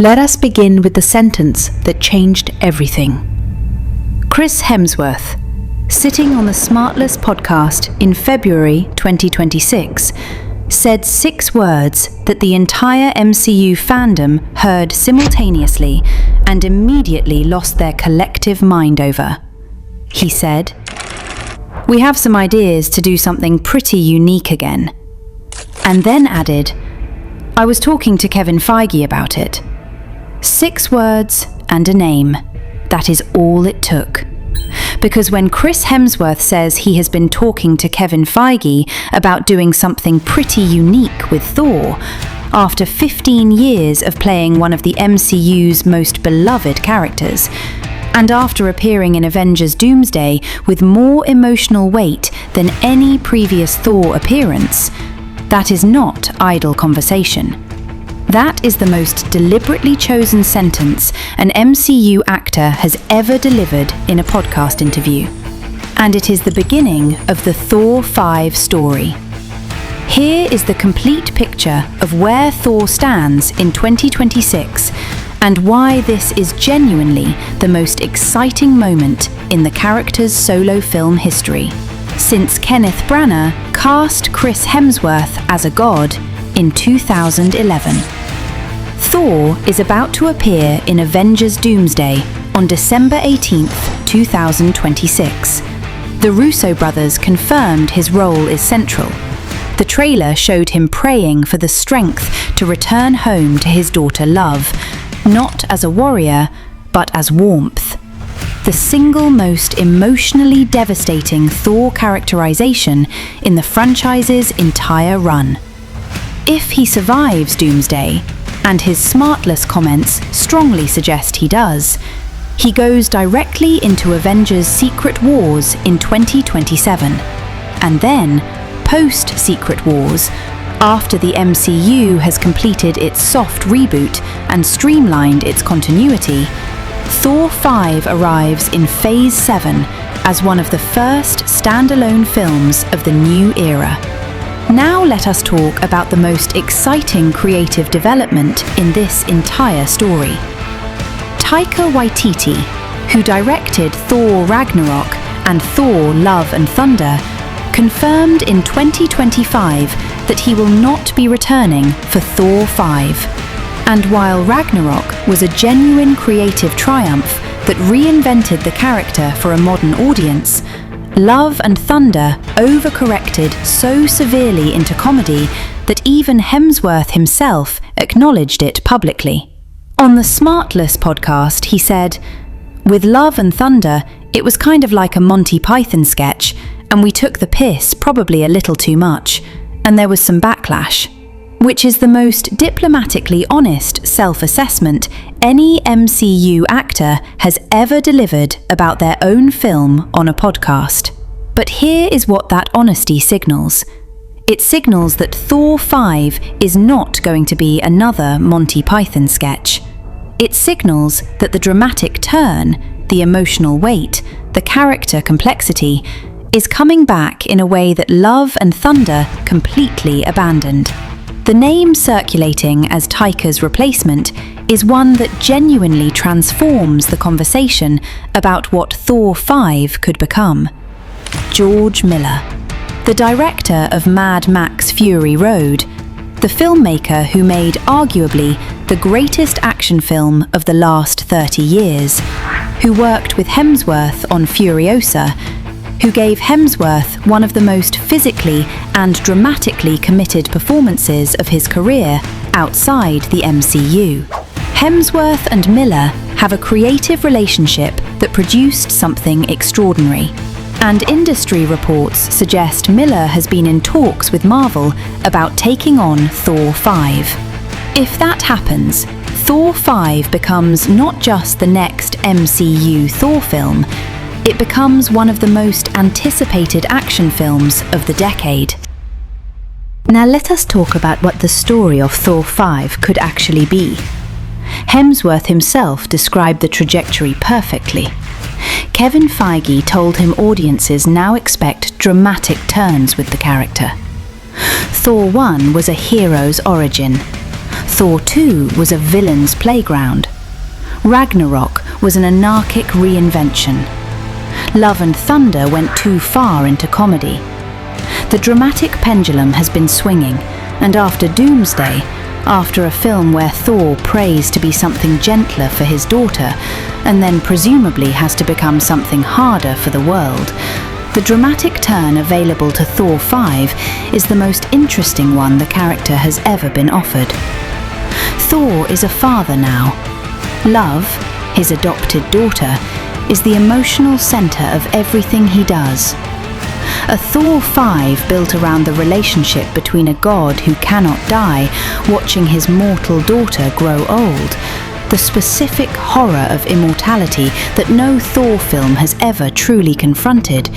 Let us begin with the sentence that changed everything. Chris Hemsworth, sitting on the SmartLess podcast in February 2026, said 6 words that the entire MCU fandom heard simultaneously and immediately lost their collective mind over. He said, "We have some ideas to do something pretty unique again." And then added, "I was talking to Kevin Feige about it." 6 words and a name. That is all it took. Because when Chris Hemsworth says he has been talking to Kevin Feige about doing something pretty unique with Thor, after 15 years of playing one of the MCU's most beloved characters, and after appearing in Avengers Doomsday with more emotional weight than any previous Thor appearance, that is not idle conversation. That is the most deliberately chosen sentence an MCU actor has ever delivered in a podcast interview. And it is the beginning of the Thor 5 story. Here is the complete picture of where Thor stands in 2026 and why this is genuinely the most exciting moment in the character's solo film history, since Kenneth Branagh cast Chris Hemsworth as a god in 2011. Thor is about to appear in Avengers Doomsday on December 18th, 2026. The Russo brothers confirmed his role is central. The trailer showed him praying for the strength to return home to his daughter Love, not as a warrior, but as warmth. The single most emotionally devastating Thor characterization in the franchise's entire run. If he survives Doomsday, and his SmartLess comments strongly suggest he does, he goes directly into Avengers Secret Wars in 2027. And then, post-Secret Wars, after the MCU has completed its soft reboot and streamlined its continuity, Thor 5 arrives in Phase 7 as one of the first standalone films of the new era. Now let us talk about the most exciting creative development in this entire story. Taika Waititi, who directed Thor Ragnarok and Thor Love and Thunder, confirmed in 2025 that he will not be returning for Thor 5. And while Ragnarok was a genuine creative triumph that reinvented the character for a modern audience, Love and Thunder overcorrected so severely into comedy that even Hemsworth himself acknowledged it publicly. On the SmartLess podcast, he said, "With Love and Thunder, it was kind of like a Monty Python sketch, and we took the piss probably a little too much, and there was some backlash," which is the most diplomatically honest self-assessment any MCU actor has ever delivered about their own film on a podcast. But here is what that honesty signals. It signals that Thor 5 is not going to be another Monty Python sketch. It signals that the dramatic turn, the emotional weight, the character complexity, is coming back in a way that Love and Thunder completely abandoned. The name circulating as Taika's replacement is one that genuinely transforms the conversation about what Thor 5 could become. George Miller, the director of Mad Max Fury Road, the filmmaker who made arguably the greatest action film of the last 30 years, who worked with Hemsworth on Furiosa, who gave Hemsworth one of the most physically and dramatically committed performances of his career outside the MCU. Hemsworth and Miller have a creative relationship that produced something extraordinary, and industry reports suggest Miller has been in talks with Marvel about taking on Thor 5. If that happens, Thor 5 becomes not just the next MCU Thor film, it becomes one of the most anticipated action films of the decade. Now let us talk about what the story of Thor 5 could actually be. Hemsworth himself described the trajectory perfectly. Kevin Feige told him audiences now expect dramatic turns with the character. Thor 1 was a hero's origin. Thor 2 was a villain's playground. Ragnarok was an anarchic reinvention. Love and Thunder went too far into comedy. The dramatic pendulum has been swinging, and after Doomsday, after a film where Thor prays to be something gentler for his daughter, and then presumably has to become something harder for the world, the dramatic turn available to Thor 5 is the most interesting one the character has ever been offered. Thor is a father now. Love, his adopted daughter, is the emotional centre of everything he does. A Thor 5 built around the relationship between a god who cannot die watching his mortal daughter grow old, the specific horror of immortality that no Thor film has ever truly confronted,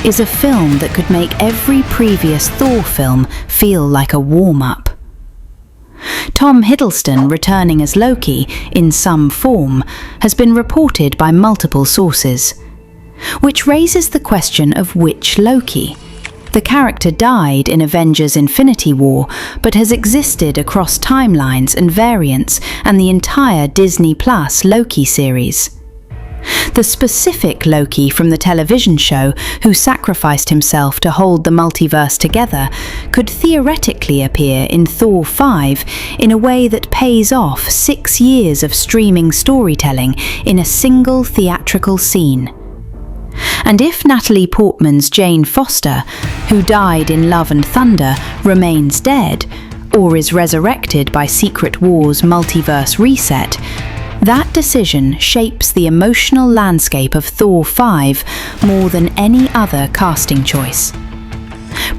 is a film that could make every previous Thor film feel like a warm-up. Tom Hiddleston returning as Loki, in some form, has been reported by multiple sources, which raises the question of which Loki. The character died in Avengers Infinity War, but has existed across timelines and variants and the entire Disney Plus Loki series. The specific Loki from the television show, who sacrificed himself to hold the multiverse together, could theoretically appear in Thor 5 in a way that pays off 6 years of streaming storytelling in a single theatrical scene. And if Natalie Portman's Jane Foster, who died in Love and Thunder, remains dead, or is resurrected by Secret War's multiverse reset, that decision shapes the emotional landscape of Thor 5 more than any other casting choice.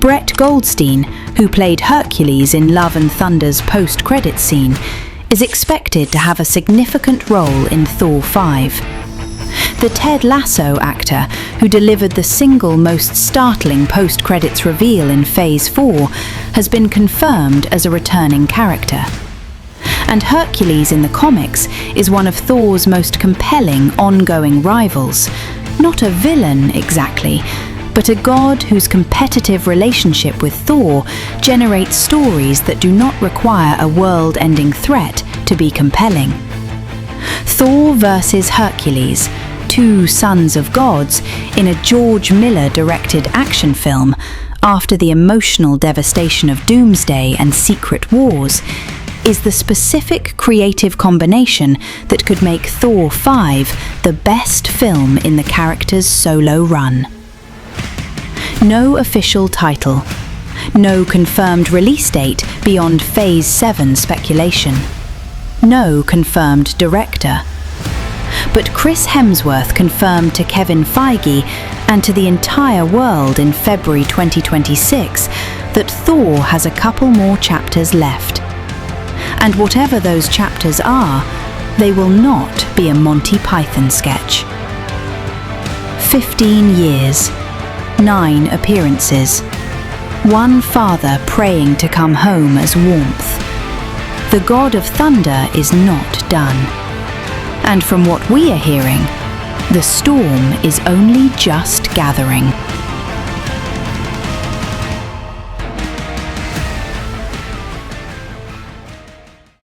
Brett Goldstein, who played Hercules in Love and Thunder's post-credits scene, is expected to have a significant role in Thor 5. The Ted Lasso actor, who delivered the single most startling post-credits reveal in Phase 4, has been confirmed as a returning character. And Hercules in the comics is one of Thor's most compelling ongoing rivals. Not a villain exactly, but a god whose competitive relationship with Thor generates stories that do not require a world-ending threat to be compelling. Thor vs. Hercules, two sons of gods, in a George Miller-directed action film after the emotional devastation of Doomsday and Secret Wars, is the specific creative combination that could make Thor 5 the best film in the character's solo run. No official title. No confirmed release date beyond Phase 7 speculation. No confirmed director. But Chris Hemsworth confirmed to Kevin Feige and to the entire world in February 2026 that Thor has a couple more chapters left. And whatever those chapters are, they will not be a Monty Python sketch. 15 years, 9 appearances, one father praying to come home as warmth. The god of thunder is not done. And from what we are hearing, the storm is only just gathering.